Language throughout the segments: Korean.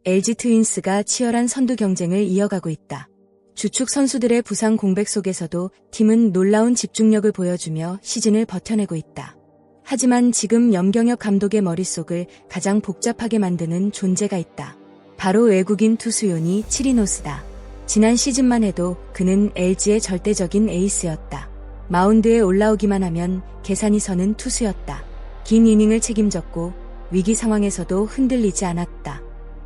LG 트윈스가 치열한 선두 경쟁을 이어가고 있다. 주축 선수들의 부상 공백 속에서도 팀은 놀라운 집중력을 보여주며 시즌을 버텨내고 있다. 하지만 지금 염경엽 감독의 머릿속을 가장 복잡하게 만드는 존재가 있다. 바로 외국인 투수 요니 치리노스다. 지난 시즌만 해도 그는 LG의 절대적인 에이스였다. 마운드에 올라오기만 하면 계산이 서는 투수였다. 긴 이닝을 책임졌고 위기 상황에서도 흔들리지 않았다.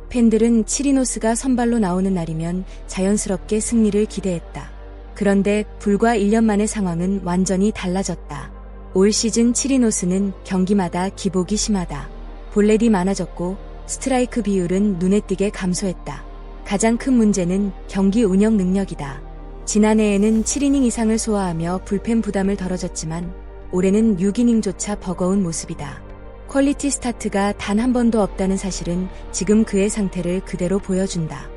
팬들은 치리노스가 선발로 나오는 날이면 자연스럽게 승리를 기대했다. 그런데 불과 1년 만의 상황은 완전히 달라졌다. 올 시즌 치리노스는 경기마다 기복이 심하다. 볼넷이 많아졌고 스트라이크 비율은 눈에 띄게 감소했다. 가장 큰 문제는 경기 운영 능력이다. 지난해에는 7이닝 이상을 소화하며 불펜 부담을 덜어졌지만 올해는 6이닝조차 버거운 모습이다. 퀄리티 스타트가 단 한 번도 없다는 사실은 지금 그의 상태를 그대로 보여준다.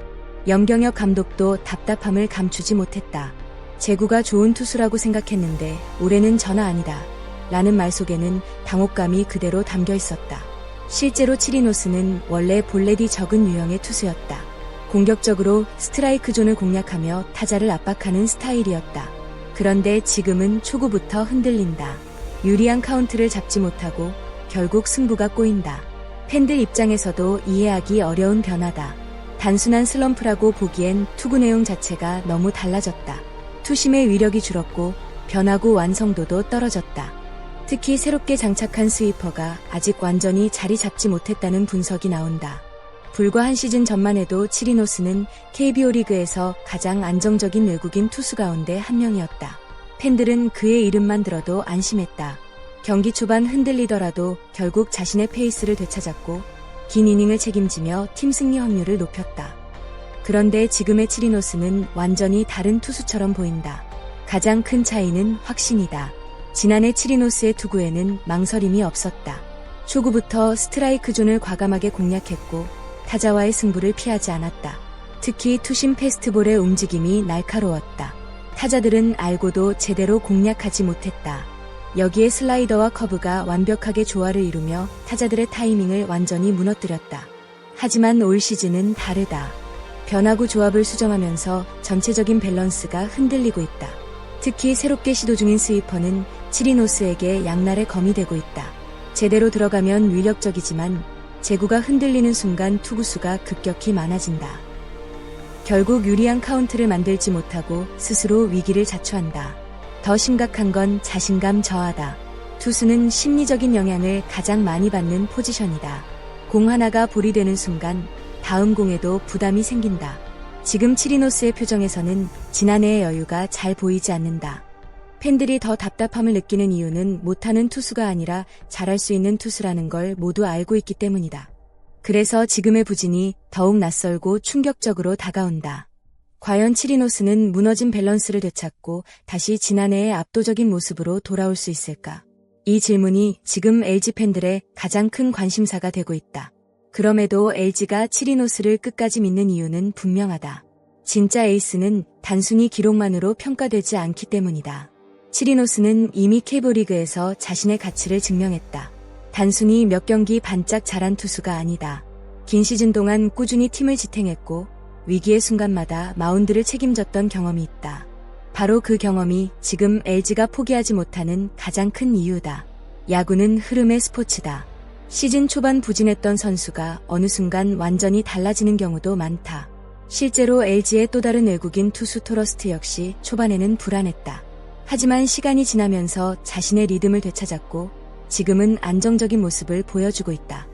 염경엽 감독도 답답함을 감추지 못했다. 제구가 좋은 투수라고 생각했는데 올해는 전혀 아니다. 라는 말 속에는 당혹감이 그대로 담겨 있었다. 실제로 치리노스는 원래 볼넷이 적은 유형의 투수였다. 공격적으로 스트라이크 존을 공략하며 타자를 압박하는 스타일이었다. 그런데 지금은 초구부터 흔들린다. 유리한 카운트를 잡지 못하고 결국 승부가 꼬인다. 팬들 입장에서도 이해하기 어려운 변화다. 단순한 슬럼프라고 보기엔 투구 내용 자체가 너무 달라졌다. 투심의 위력이 줄었고 변화구 완성도도 떨어졌다. 특히 새롭게 장착한 스위퍼가 아직 완전히 자리 잡지 못했다는 분석이 나온다. 불과 한 시즌 전만 해도 치리노스는 KBO 리그에서 가장 안정적인 외국인 투수 가운데 한 명이었다. 팬들은 그의 이름만 들어도 안심했다. 경기 초반 흔들리더라도 결국 자신의 페이스를 되찾았고 긴 이닝을 책임지며 팀 승리 확률을 높였다. 그런데 지금의 치리노스는 완전히 다른 투수처럼 보인다. 가장 큰 차이는 확신이다. 지난해 치리노스의 투구에는 망설임이 없었다. 초구부터 스트라이크 존을 과감하게 공략했고 타자와의 승부를 피하지 않았다. 특히 투심 패스트볼의 움직임이 날카로웠다. 타자들은 알고도 제대로 공략하지 못했다. 여기에 슬라이더와 커브가 완벽하게 조화를 이루며 타자들의 타이밍을 완전히 무너뜨렸다. 하지만 올 시즌은 다르다. 변화구 조합을 수정하면서 전체적인 밸런스가 흔들리고 있다. 특히 새롭게 시도 중인 스위퍼는 치리노스에게 양날의 검이 되고 있다. 제대로 들어가면 위력적이지만 제구가 흔들리는 순간 투구수가 급격히 많아진다. 결국 유리한 카운트를 만들지 못하고 스스로 위기를 자초한다. 더 심각한 건 자신감 저하다. 투수는 심리적인 영향을 가장 많이 받는 포지션이다. 공 하나가 볼이 되는 순간 다음 공에도 부담이 생긴다. 지금 치리노스의 표정에서는 지난해의 여유가 잘 보이지 않는다. 팬들이 더 답답함을 느끼는 이유는 못하는 투수가 아니라 잘할 수 있는 투수라는 걸 모두 알고 있기 때문이다. 그래서 지금의 부진이 더욱 낯설고 충격적으로 다가온다. 과연 치리노스는 무너진 밸런스를 되찾고 다시 지난해의 압도적인 모습으로 돌아올 수 있을까? 이 질문이 지금 LG 팬들의 가장 큰 관심사가 되고 있다. 그럼에도 LG가 치리노스를 끝까지 믿는 이유는 분명하다. 진짜 에이스는 단순히 기록만으로 평가되지 않기 때문이다. 치리노스는 이미 KBO 리그에서 자신의 가치를 증명했다. 단순히 몇 경기 반짝 잘한 투수가 아니다. 긴 시즌 동안 꾸준히 팀을 지탱했고 위기의 순간마다 마운드를 책임졌던 경험이 있다. 바로 그 경험이 지금 LG가 포기하지 못하는 가장 큰 이유다. 야구는 흐름의 스포츠다. 시즌 초반 부진했던 선수가 어느 순간 완전히 달라지는 경우도 많다. 실제로 LG의 또 다른 외국인 투수 토러스트 역시 초반에는 불안했다. 하지만 시간이 지나면서 자신의 리듬을 되찾았고 지금은 안정적인 모습을 보여주고 있다.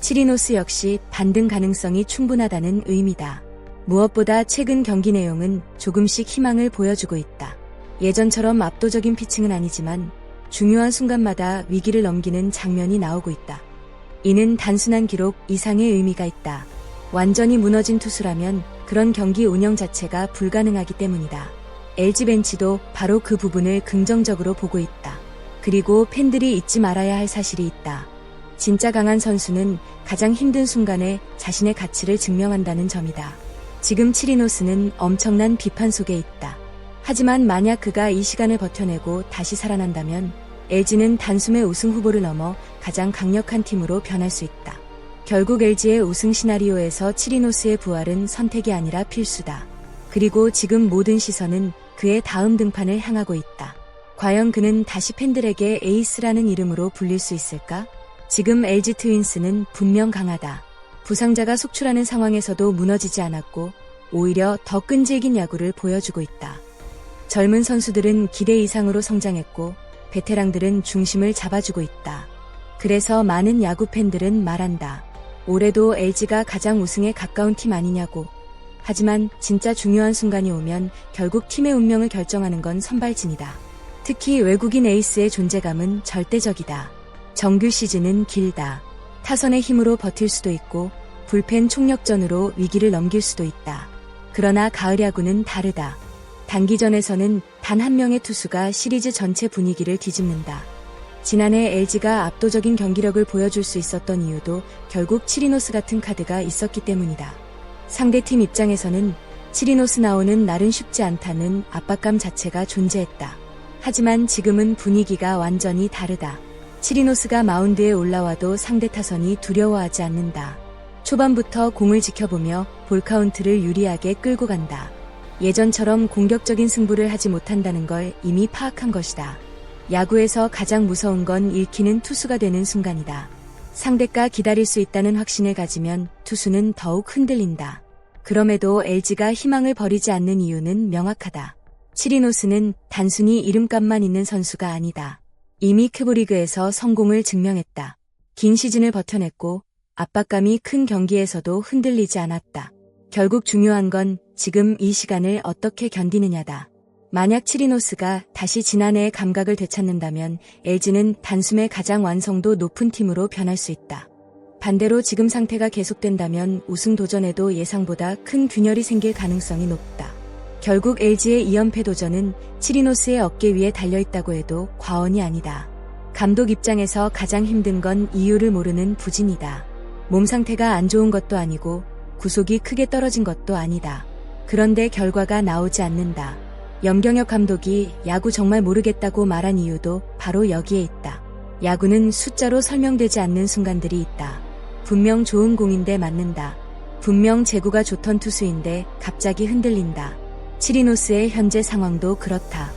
치리노스 역시 반등 가능성이 충분하다는 의미다. 무엇보다 최근 경기 내용은 조금씩 희망을 보여주고 있다. 예전처럼 압도적인 피칭은 아니지만 중요한 순간마다 위기를 넘기는 장면이 나오고 있다. 이는 단순한 기록 이상의 의미가 있다. 완전히 무너진 투수라면 그런 경기 운영 자체가 불가능하기 때문이다. LG 벤치도 바로 그 부분을 긍정적으로 보고 있다. 그리고 팬들이 잊지 말아야 할 사실이 있다. 진짜 강한 선수는 가장 힘든 순간에 자신의 가치를 증명한다는 점이다. 지금 치리노스는 엄청난 비판 속에 있다. 하지만 만약 그가 이 시간을 버텨내고 다시 살아난다면 LG는 단숨에 우승 후보를 넘어 가장 강력한 팀으로 변할 수 있다. 결국 LG의 우승 시나리오에서 치리노스의 부활은 선택이 아니라 필수다. 그리고 지금 모든 시선은 그의 다음 등판을 향하고 있다. 과연 그는 다시 팬들에게 에이스라는 이름으로 불릴 수 있을까? 지금 LG 트윈스는 분명 강하다. 부상자가 속출하는 상황에서도 무너지지 않았고 오히려 더 끈질긴 야구를 보여주고 있다. 젊은 선수들은 기대 이상으로 성장했고 베테랑들은 중심을 잡아주고 있다. 그래서 많은 야구 팬들은 말한다. 올해도 LG가 가장 우승에 가까운 팀 아니냐고. 하지만 진짜 중요한 순간이 오면 결국 팀의 운명을 결정하는 건 선발진이다. 특히 외국인 에이스의 존재감은 절대적이다. 정규 시즌은 길다. 타선의 힘으로 버틸 수도 있고 불펜 총력전으로 위기를 넘길 수도 있다. 그러나 가을 야구는 다르다. 단기전에서는 단 한 명의 투수가 시리즈 전체 분위기를 뒤집는다. 지난해 LG가 압도적인 경기력을 보여줄 수 있었던 이유도 결국 치리노스 같은 카드가 있었기 때문이다. 상대팀 입장에서는 치리노스 나오는 날은 쉽지 않다는 압박감 자체가 존재했다. 하지만 지금은 분위기가 완전히 다르다. 치리노스가 마운드에 올라와도 상대 타선이 두려워하지 않는다. 초반부터 공을 지켜보며 볼 카운트를 유리하게 끌고 간다. 예전처럼 공격적인 승부를 하지 못한다는 걸 이미 파악한 것이다. 야구에서 가장 무서운 건 읽히는 투수가 되는 순간이다. 상대가 기다릴 수 있다는 확신을 가지면 투수는 더욱 흔들린다. 그럼에도 LG가 희망을 버리지 않는 이유는 명확하다. 치리노스는 단순히 이름값만 있는 선수가 아니다. 이미 크브리그에서 성공을 증명했다. 긴 시즌을 버텨냈고 압박감이 큰 경기에서도 흔들리지 않았다. 결국 중요한 건 지금 이 시간을 어떻게 견디느냐다. 만약 치리노스가 다시 지난해의 감각을 되찾는다면 LG는 단숨에 가장 완성도 높은 팀으로 변할 수 있다. 반대로 지금 상태가 계속된다면 우승 도전에도 예상보다 큰 균열이 생길 가능성이 높다. 결국 LG의 2연패 도전은 치리노스의 어깨 위에 달려있다고 해도 과언이 아니다. 감독 입장에서 가장 힘든 건 이유를 모르는 부진이다. 몸 상태가 안 좋은 것도 아니고 구속이 크게 떨어진 것도 아니다. 그런데 결과가 나오지 않는다. 염경엽 감독이 야구 정말 모르겠다고 말한 이유도 바로 여기에 있다. 야구는 숫자로 설명되지 않는 순간들이 있다. 분명 좋은 공인데 맞는다. 분명 제구가 좋던 투수인데 갑자기 흔들린다. 치리노스의 현재 상황도 그렇다.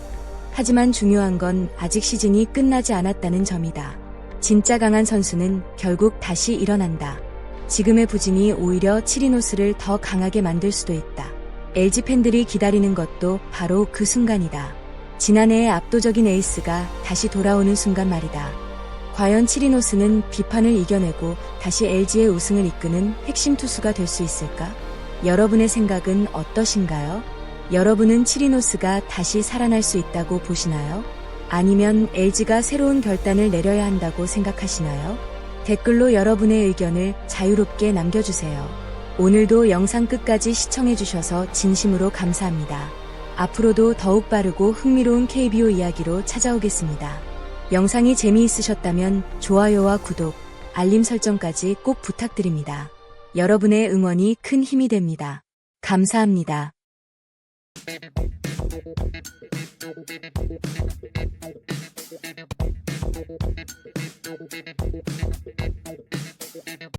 하지만 중요한 건 아직 시즌이 끝나지 않았다는 점이다. 진짜 강한 선수는 결국 다시 일어난다. 지금의 부진이 오히려 치리노스를 더 강하게 만들 수도 있다. LG 팬들이 기다리는 것도 바로 그 순간이다. 지난해의 압도적인 에이스가 다시 돌아오는 순간 말이다. 과연 치리노스는 비판을 이겨내고 다시 LG의 우승을 이끄는 핵심 투수가 될 수 있을까? 여러분의 생각은 어떠신가요? 여러분은 치리노스가 다시 살아날 수 있다고 보시나요? 아니면 LG가 새로운 결단을 내려야 한다고 생각하시나요? 댓글로 여러분의 의견을 자유롭게 남겨주세요. 오늘도 영상 끝까지 시청해주셔서 진심으로 감사합니다. 앞으로도 더욱 빠르고 흥미로운 KBO 이야기로 찾아오겠습니다. 영상이 재미있으셨다면 좋아요와 구독, 알림 설정까지 꼭 부탁드립니다. 여러분의 응원이 큰 힘이 됩니다. 감사합니다.